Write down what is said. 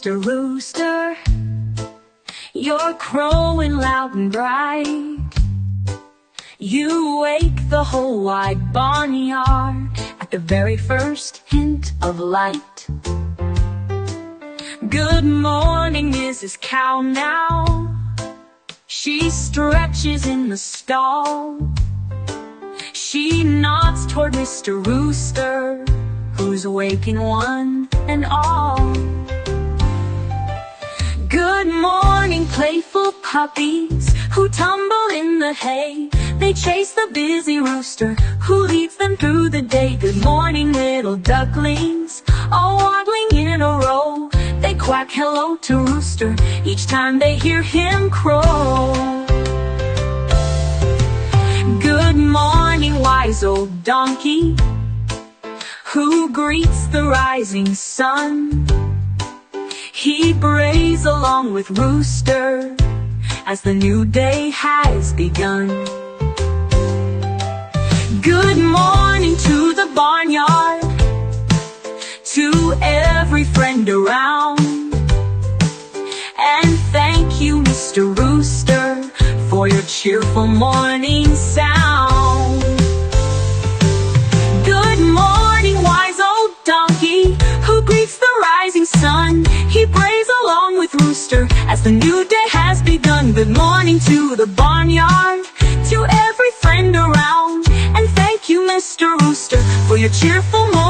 Mr. Rooster, you're crowing loud and bright. You wake the whole wide barnyard at the very first hint of light. Good morning, Mrs. Cow now. She stretches in the stall. She nods toward Mr. Rooster, who's waking one and all. Good morning, playful puppies who tumble in the hay. They chase the busy rooster who leads them through the day. Good morning, little ducklings, all waddling in a row. They quack hello to Rooster each time they hear him crow. Good morning, wise old donkey who greets the rising sun. He brays along with Rooster as the new day has begun. Good morning to the barnyard, to every friend around. And thank you, Mr. Rooster, for your cheerful morning sound. Good morning, wise old donkey who greets the rising sun. He brays along with Rooster as the new day has begun. Good morning to the barnyard, to every friend around. And thank you, Mr. Rooster, for your cheerful morning.